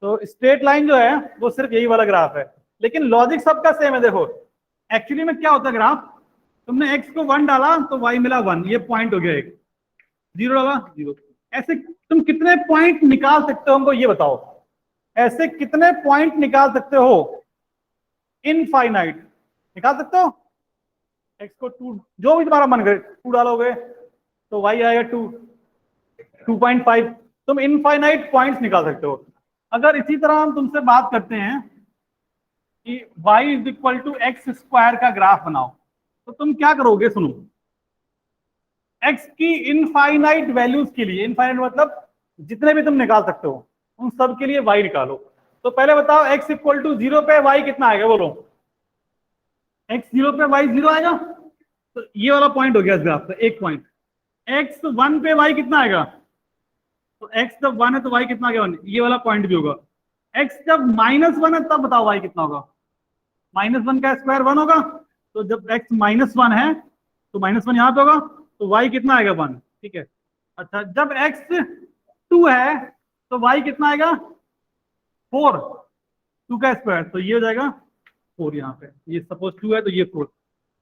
तो स्ट्रेट लाइन जो है वो सिर्फ यही वाला ग्राफ है, लेकिन लॉजिक सबका सेम है। देखो एक्चुअली में क्या होता है ग्राफ, तुमने x को 1 डाला तो y मिला 1, ये पॉइंट हो गया एक, 0 डाला 0। ऐसे तुम कितने पॉइंट निकाल सकते हो हमको ये बताओ, ऐसे कितने पॉइंट निकाल सकते हो, इनफाइनाइट निकाल सकते हो। x को 2, जो भी तुम्हारा मन करे 2 डालोगे तो y आएगा 2, 2.5, तुम इनफाइनाइट पॉइंट्स निकाल सकते हो। अगर इसी तरह हम तुमसे बात करते हैं कि y is equal to x square का ग्राफ बनाओ, तो तुम क्या करोगे, सुनो। x की इनफाइनाइट वैल्यूज के लिए, इनफाइनाइट मतलब जितने भी तुम निकाल सकते हो उन सब के लिए y निकालो। तो पहले बताओ x इक्वल टू 0 पे y कितना आएगा, बोलो। x 0 पे y 0 आएगा, तो ये वाला पॉइंट हो गया इस ग्राफ का एक पॉइंट। x 1 पे y कितना आएगा, तो x जब 1 है तो y कितना आ गया 1, ये वाला पॉइंट भी होगा। x जब -1 है तब बताओ y कितना होगा, -1 का स्क्वायर 1 होगा, तो जब x -1 है तो -1 यहाँ पे होगा, तो y कितना आएगा 1, ठीक है। अच्छा जब x 2 है तो y कितना आएगा 4, 2 का स्क्वायर, तो ये हो जाएगा 4 यहाँ पे, ये सपोज 2 है तो ये 4।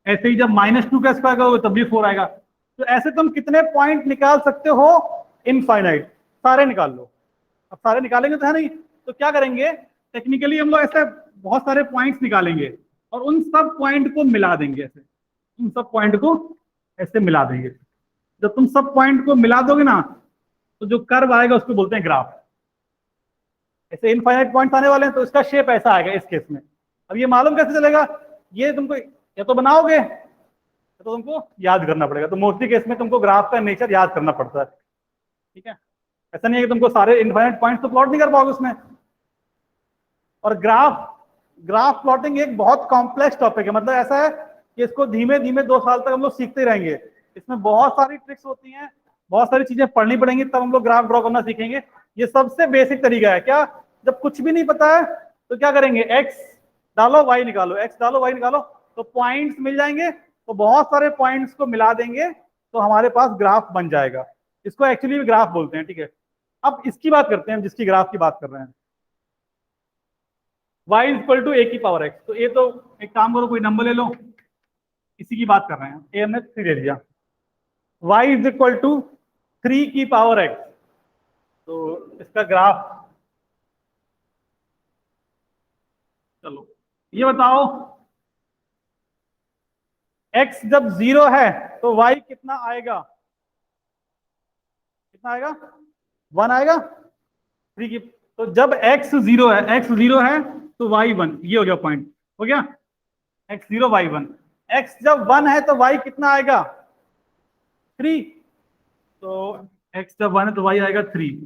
ऐसे ही जब -2 का स्क्वायर करोगे तब भी 4 आएगा। तो ऐसे तुम कितने पॉइंट निकाल सकते हो, इनफाइनाइट, सारे निकाल लो। अब सारे निकालेंगे तो है नहीं, तो क्या करेंगे, टेक्निकली हम लोग ऐसे बहुत सारे पॉइंट्स निकालेंगे और उन सब पॉइंट को मिला देंगे, ऐसे उन सब पॉइंट को ऐसे मिला देंगे। जब तुम सब पॉइंट को मिला दोगे ना, तो जो कर्व आएगा उसको बोलते हैं ग्राफ। ऐसे इनफाइनाइट पॉइंट्स आने वाले हैं तो इसका शेप ऐसा आएगा इस केस में। अब ये मालूम कैसे चलेगा, ये तुमको या तो बनाओगे या तो तुमको याद करना पड़ेगा। तो मोस्टली केस में तुमको ग्राफ का नेचर याद करना पड़ता है, ठीक है। ऐसा नहीं है कि तुमको सारे इनफाइनाइट पॉइंट्स तो प्लॉट नहीं कर पाओगे उसमें। और ग्राफ प्लॉटिंग एक बहुत कॉम्प्लेक्स टॉपिक है, मतलब ऐसा है कि इसको धीमे धीमे 2 साल तक हम लोग सीखते रहेंगे। इसमें बहुत सारी ट्रिक्स होती हैं, बहुत सारी चीजें पढ़नी पड़ेंगी, तब हम लोग ग्राफ ड्रॉ करना सीखेंगे। ये सबसे बेसिक तरीका है। क्या, जब कुछ भी नहीं पता है तो क्या करेंगे, एक्स डालो वाई निकालो, एक्स डालो वाई निकालो, तो पॉइंट्स मिल जाएंगे। तो बहुत सारे पॉइंट्स को मिला देंगे तो हमारे पास ग्राफ बन जाएगा। इसको एक्चुअली ग्राफ बोलते हैं, ठीक है। अब इसकी बात करते हैं, जिसकी ग्राफ की बात कर रहे हैं, y इक्वल टू ए की पावर x। तो ये तो एक काम करो, कोई नंबर ले लो, इसी की बात कर रहे हैं, ए हमने 3 ले लिया। y इज इक्वल टू 3 की पावर x, तो इसका ग्राफ, चलो ये बताओ, x जब 0 है तो y कितना आएगा, कितना आएगा 1 आएगा, 3 की। तो जब x 0 है, x 0 है तो y 1, ये हो गया पॉइंट, हो गया x 0 y 1। x जब 1 है तो y कितना आएगा 3, तो x जब 1 है तो y आएगा 3।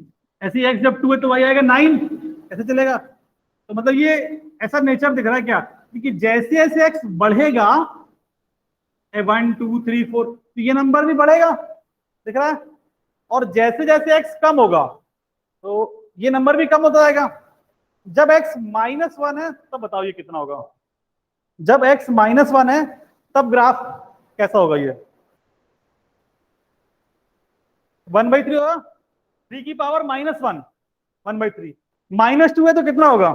ऐसे ही x जब 2 है तो y आएगा 9, ऐसे चलेगा। तो मतलब ये ऐसा नेचर दिख रहा है क्या, क्योंकि जैसे जैसे x बढ़ेगा 1 2 3 4, तो ये नंबर भी बढ़ेगा, दिख रहा है। और जैसे जैसे x कम होगा तो ये नंबर भी कम होता जाएगा। जब x -1 है तब बताओ ये कितना होगा, जब x -1 है तब ग्राफ कैसा होगा, ये 1/3 होगा, 3 की पावर -1, 1/3। -2 है तो कितना होगा,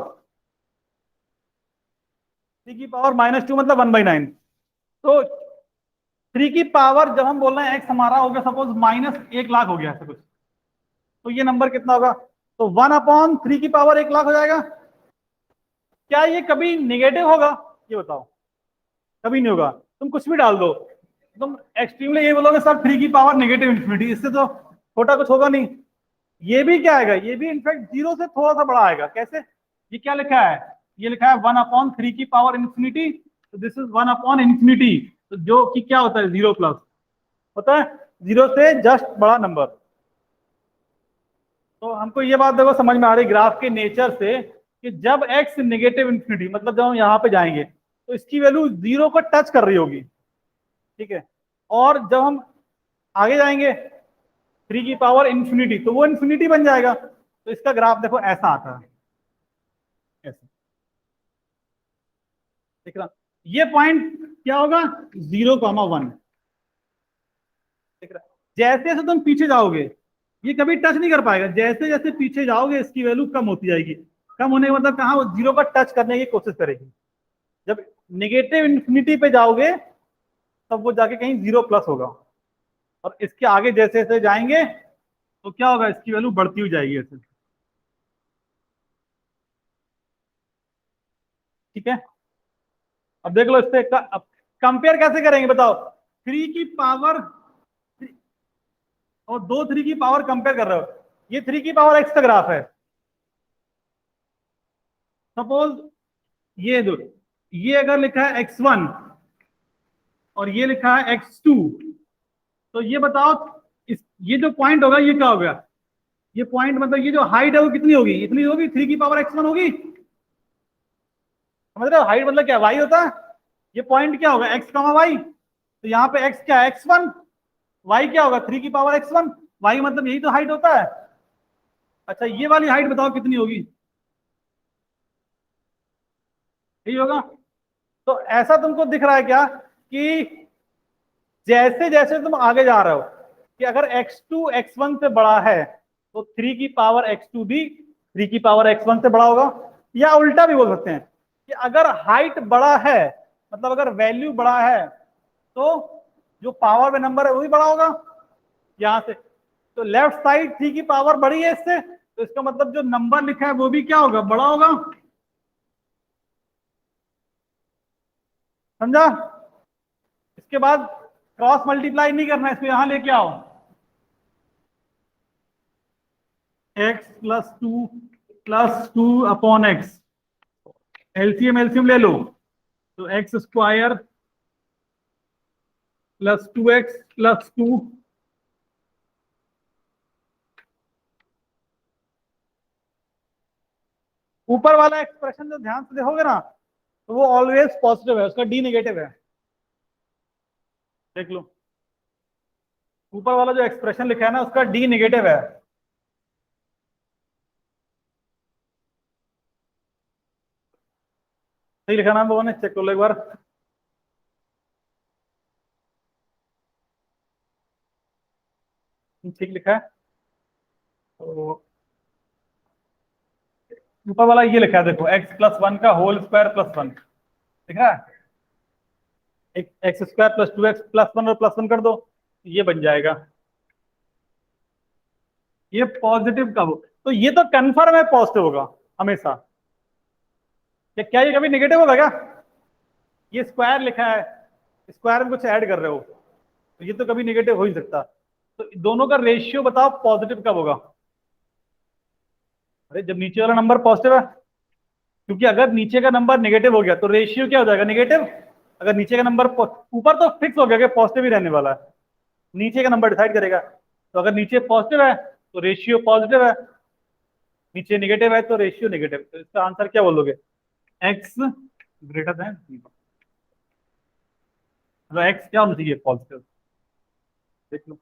3 की पावर -2 मतलब 1/9। तो 3 की पावर जब हम बोल रहे हैं x हमारा हो गया सपोज -1,00,000 हो गया ऐसा कुछ, तो ये नंबर कितना होगा, तो 1/3 की पावर 1,00,000 हो जाएगा। क्या ये कभी निगेटिव होगा, ये बताओ, कभी नहीं होगा। तुम कुछ भी डाल दो, तुम एक्सट्रीमली ये बोलोगे सर 3 की पावर -इन्फिनिटी, इससे तो छोटा कुछ होगा नहीं। ये भी क्या आएगा, ये भी इनफैक्ट जीरो से थोड़ा सा बड़ा आएगा। कैसे? ये क्या लिखा है, ये लिखा है 1/3 की पावर इंफिनिटी, तो दिस इज 1/इंफिनिटी, तो जो कि क्या होता है, जीरो प्लस होता है, जीरो से जस्ट बड़ा नंबर। तो हमको ये बात देखो समझ में आ रही ग्राफ के नेचर से, कि जब x नेगेटिव इंफिनिटी, मतलब जब हम यहाँ पे जाएंगे तो इसकी वैल्यू जीरो को टच कर रही होगी, ठीक है, और जब हम आगे जाएंगे 3 की पावर इंफिनिटी, तो वो इंफिनिटी बन जाएगा। तो इसका ग्राफ देखो ऐसा आता है, ऐसे, देख रहा, ये पॉइंट क्या होगा, 0,1, देख रहा, जैसे जैसे तुम पीछे जाओगे ये कभी टच नहीं कर पाएगा, जैसे जैसे पीछे जाओगे इसकी वैल्यू कम होती जाएगी। कम होने का मतलब कहाँ, वो जीरो का टच करने की कोशिश करेगी। जब निगेटिव इंफिनिटी पे जाओगे तब वो जाके कहीं जीरो प्लस होगा, और इसके आगे जैसे जैसे जाएंगे तो क्या होगा, इसकी वैल्यू बढ़ती हुई जाएगी ऐसे, ठीक है। अब देख लो इससे कंपेयर कैसे करेंगे बताओ, 3 की पावर, और दो 3 की पावर कंपेयर कर रहे हो, ये 3 की पावर x का ग्राफ है, सपोज ये दो, ये अगर लिखा है x1 और ये लिखा है x2, तो ये बताओ ये जो पॉइंट होगा ये क्या होगा, ये पॉइंट मतलब ये जो हाइट है वो कितनी होगी, इतनी होगी, 3 की पावर x1 होगी। समझ रहे हो, हाइट मतलब क्या, y होता है, ये पॉइंट क्या होगा, x कमा y, तो यहाँ पे x क्या है, x1, y क्या होगा, 3 की पावर x1, y मतलब यही तो हाइट होता है। अच्छा ये वाली हाइट बताओ कितनी होगी, यही होगा। तो ऐसा तुमको दिख रहा है क्या, कि जैसे जैसे तुम आगे जा रहे हो, कि अगर x2 x1 से बड़ा है तो 3 की पावर x2 भी 3 की पावर x1 से बड़ा होगा। या उल्टा भी बोल सकते हैं कि अगर हाइट बड़ा है, मतलब अगर वैल्यू बड़ा है, तो जो पावर में नंबर है वो भी बड़ा होगा यहां से। तो लेफ्ट साइड 3 की पावर बड़ी है इससे, तो इसका मतलब जो नंबर लिखा है वो भी क्या होगा, बड़ा होगा। समझा? इसके बाद क्रॉस मल्टीप्लाई नहीं करना है, इसको यहां लेके आओ, x +2 +2/x, एलसीएम एलसीएम ले लो, तो x² +2x +2, ऊपर वाला एक्सप्रेशन जो ध्यान से देखोगे ना, तो वो ऑलवेज पॉजिटिव है, उसका डी नेगेटिव है, देख लो, ऊपर वाला जो एक्सप्रेशन लिखा है ना उसका डी नेगेटिव है। सही लिखा ना हम लोगों ने, चेक कर लो एक बार, ठीक लिखा है। तो ऊपर वाला ये लिखा है देखो, x+1 का होल स्क्वायर +1, ठीक है, एक x² +2x+1 और +1 कर दो, ये बन जाएगा, ये पॉजिटिव कब हो, तो ये तो कन्फर्म है पॉजिटिव होगा हमेशा। क्या ये कभी नेगेटिव होगा क्या, ये स्क्वायर लिखा है, स्क्वायर में कुछ ऐड कर रहे हो, तो ये तो कभी नेगेटिव हो ही नहीं सकता। तो दोनों का रेशियो बताओ पॉजिटिव कब होगा, अरे जब नीचे वाला नंबर पॉजिटिव है, क्योंकि अगर नीचे का नंबर नेगेटिव हो गया तो रेशियो क्या हो जाएगा, नेगेटिव। अगर नीचे का नंबर, ऊपर तो फिक्स हो गया कि पॉजिटिव ही रहने वाला है, नीचे का नंबर डिसाइड करेगा। तो अगर नीचे पॉजिटिव है तो रेशियो पॉजिटिव है, नीचे नेगेटिव है तो रेशियो नेगेटिव, तो इसका आंसर क्या बोलोगे, एक्स ग्रेटर देन, मतलब एक्स क्या होना चाहिए, पॉजिटिव, देख लो।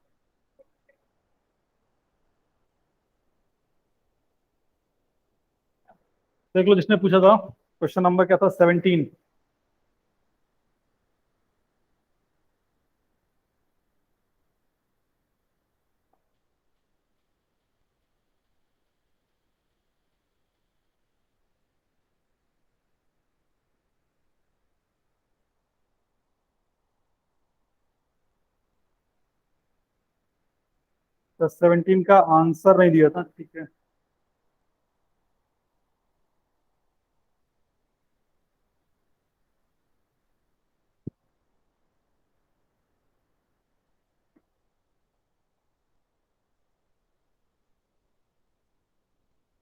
देख लो जिसने पूछा था, क्वेश्चन नंबर क्या था, 17। तो 17 का आंसर नहीं दिया था, ठीक है।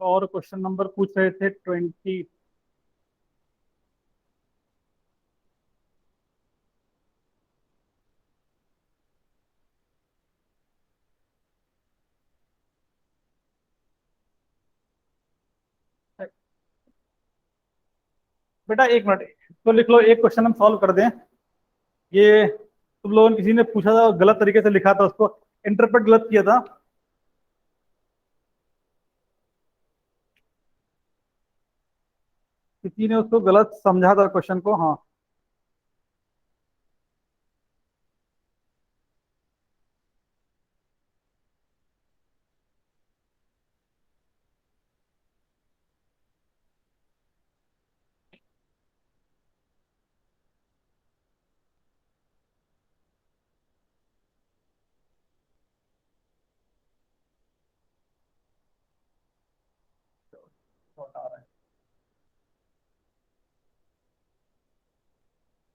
और क्वेश्चन नंबर पूछ रहे थे 20। बेटा एक मिनट, तो लिख लो, एक क्वेश्चन हम सॉल्व कर दें। ये तुम लोगों ने, किसी ने पूछा था, गलत तरीके से लिखा था, उसको इंटरप्रेट गलत किया था। किसी ने उसको गलत समझा था क्वेश्चन को, हाँ।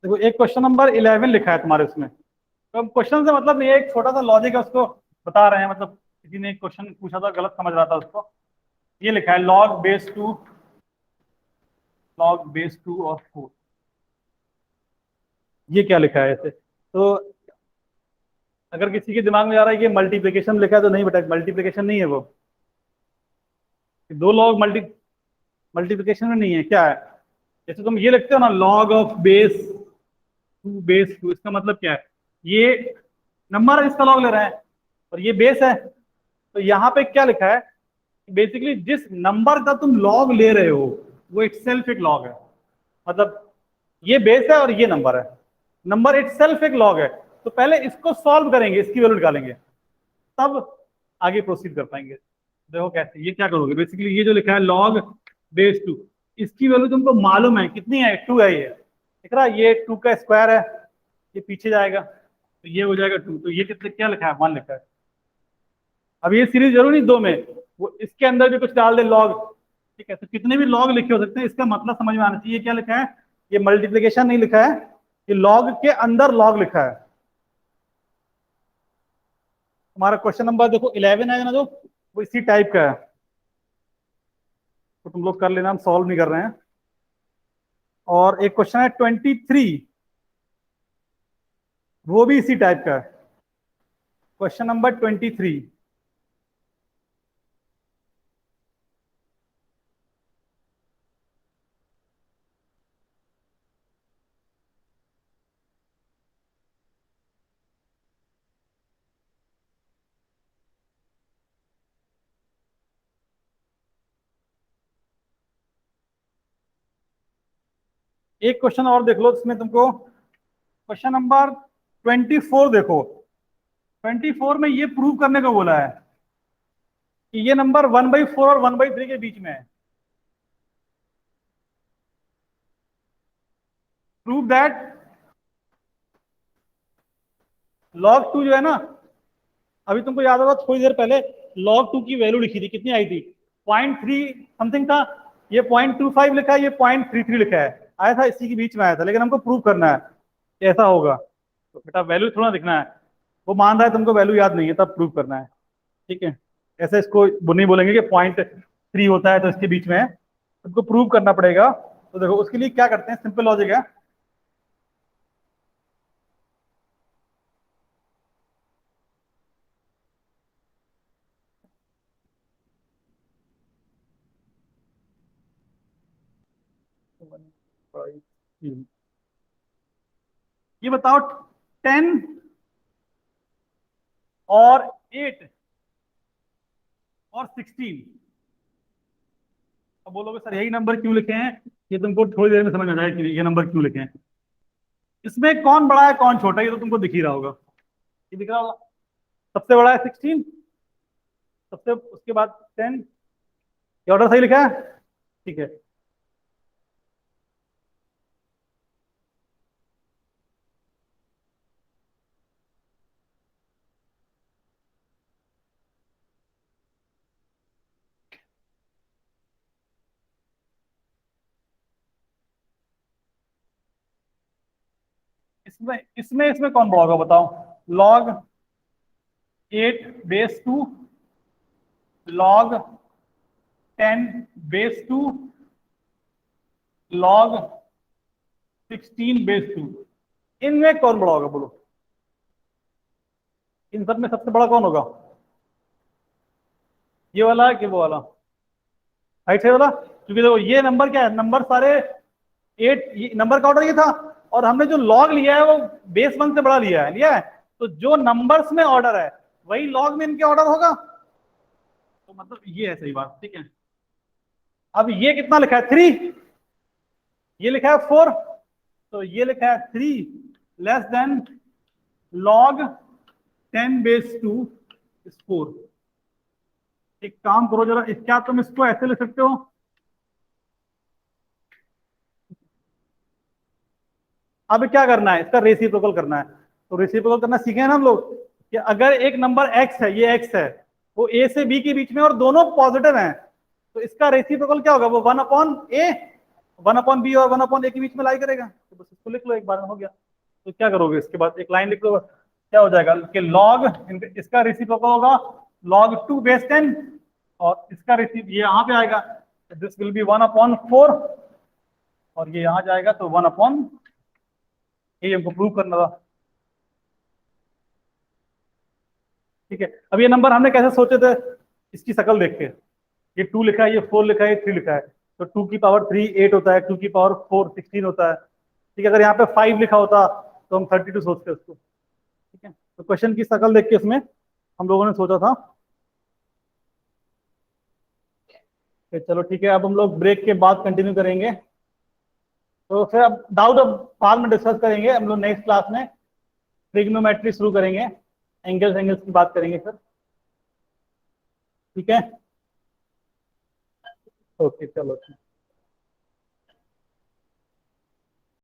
देखो एक क्वेश्चन नंबर 11 लिखा है तुम्हारे उसमें। तो हम क्वेश्चन से मतलब नहीं है, एक छोटा सा लॉजिक है, उसको बता रहे हैं। मतलब किसी ने एक क्वेश्चन पूछा था, गलत समझ रहा था उसको। ये लिखा है log base 2 और 4। ये क्या लिखा है ऐसे? तो अगर किसी के दिमाग में आ रहा है कि मल्टीप्लिकेशन लिखा है, तो नहीं बेटा, मल्टीप्लिकेशन नहीं है वो। दो लॉग मल्टीप्लिकेशन में नहीं है, क्या है? जैसे तुम ये लिखते हो ना, log of base 2 इसका मतलब क्या है? ये नंबर है, इसका लॉग ले रहे हैं, और ये बेस है। तो यहाँ पे क्या लिखा है? बेसिकली जिस नंबर का तुम लॉग ले रहे हो, वो इटसेल्फ एक लॉग है। मतलब ये बेस है और ये नंबर है, नंबर इटसेल्फ एक लॉग है। तो पहले इसको सॉल्व करेंगे, इसकी वैल्यू निकालेंगे, तब आगे प्रोसीड कर पाएंगे। देखो कैसे, ये क्या करोगे, बेसिकली ये जो लिखा है log base 2, इसकी वैल्यू तुमको मालूम है कितनी है, 2 है। ये दिख रहा है, ये 2 का स्क्वायर है, ये पीछे जाएगा तो ये हो जाएगा 2। तो ये कितने, क्या लिखा है, 1 लिखा है। अब ये सीरीज जरूरी नहीं दो में, वो इसके अंदर भी कुछ डाल दे लॉग। ठीक है, तो कितने भी लॉग लिखे हो सकते हैं, इसका मतलब समझ में आना चाहिए। क्या लिखा है? ये मल्टीप्लीकेशन नहीं लिखा है, ये लॉग के अंदर लॉग लिखा है। हमारा क्वेश्चन नंबर देखो 11 है ना, जो वो इसी टाइप का है। तो तुम लोग कर लेना, हम सॉल्व नहीं कर रहे हैं। और एक क्वेश्चन है 23, वो भी इसी टाइप का है। Question number 23। एक क्वेश्चन और देख लो इसमें तुमको, क्वेश्चन नंबर 24 देखो। 24 में ये प्रूव करने को बोला है कि ये नंबर 1/4 और 1/3 के बीच में है। प्रूव दैट log 2 जो है ना, अभी तुमको याद होगा थोड़ी देर पहले log 2 की वैल्यू लिखी थी, कितनी आई थी? 0.3 समथिंग था। ये 0.25 लिखा है, ये 0.33 लिखा है, आया था इसी के बीच में आया था। लेकिन हमको प्रूव करना है कि ऐसा होगा, तो बेटा वैल्यू थोड़ा दिखना है। वो मान रहा है तुमको वैल्यू याद नहीं है, तब प्रूव करना है। ठीक है, ऐसे इसको वो नहीं बोलेंगे कि 0.3 होता है तो इसके बीच में है, तुमको प्रूव करना पड़ेगा। तो देखो उसके लिए क्या करते हैं, सिंपल लॉजिक है। ये बताओ, 10 और 8 और 16। अब बोलोगे सर यही नंबर क्यों लिखे हैं, ये तुमको थोड़ी देर में समझ आ जाएगा कि ये नंबर क्यों लिखे हैं। इसमें कौन बड़ा है कौन छोटा है, ये तो तुमको दिख ही रहा होगा। ये दिख रहा होगा, सबसे बड़ा है 16, सबसे उसके बाद 10। ये ऑर्डर सही लिखा है? ठीक है। इसमें इसमें इसमें कौन बड़ा होगा बताओ? log 8/2, log 10⁻², log 16⁻²। इनमें कौन बड़ा होगा बोलो? इन सब में सबसे बड़ा कौन होगा? ये वाला कि वो वाला? राइट साइड वाला। क्योंकि देखो ये नंबर क्या है, नंबर सारे 8, नंबर का ऑर्डर ये था, और हमने जो लॉग लिया है वो बेस 1 से बड़ा लिया है। तो जो नंबर्स में ऑर्डर है वही लॉग में इनके ऑर्डर होगा। तो मतलब ये है सही बात, ठीक है। अब ये कितना लिखा है? 3। ये लिखा है 4। तो ये लिखा है 3 लेस देन log 10⁻², 4। एक काम करो जरा, क्या तुम इसको ऐसे लिख सकते हो? अब क्या करना है, इसका रेसिप्रोकल करना है। तो रेसिप्रोकल करना सीखे हैं ना हम लोग, कि अगर एक नंबर x है, ये x है, वो a से b के बीच में और दोनों पॉजिटिव हैं, तो इसका रेसिप्रोकल क्या होगा? वो 1/a, 1/b और 1/a के बीच में लाई करेगा। तो बस इसको लिख लो, एक बार में हो गया। तो क्या करोगे इसके बाद? एक लाइन लिख लो, क्या हो जाएगा कि log, इसका रेसिप्रोकल होगा log 2⁻10, और इसका रेसिप ये यहाँ पे आएगा, दिस विल बी 1/4, और ये यहाँ जाएगा तो 1/, ये हमको प्रूव करना था। ठीक है, अब ये नंबर हमने कैसे सोचे थे? इसकी शक्ल देख के, ये 2 लिखा है, ये 4 लिखा है, ये 3 लिखा है, तो 2 की पावर 3 8 होता है, 2 की पावर 4 16 होता है। ठीक है, अगर यहाँ पे 5 लिखा होता तो हम 32 सोचते उसको। ठीक है, तो क्वेश्चन की शक्ल देख के इसमें हम लोगों ने सोचा था। चलो ठीक है, अब हम लोग ब्रेक के बाद कंटिन्यू करेंगे। तो फिर अब डाउट अब बाद में डिस्कस करेंगे हम लोग, नेक्स्ट क्लास में ट्रिग्नोमेट्री शुरू करेंगे, एंगल्स की बात करेंगे फिर। ठीक है, ओके चलो ठीक।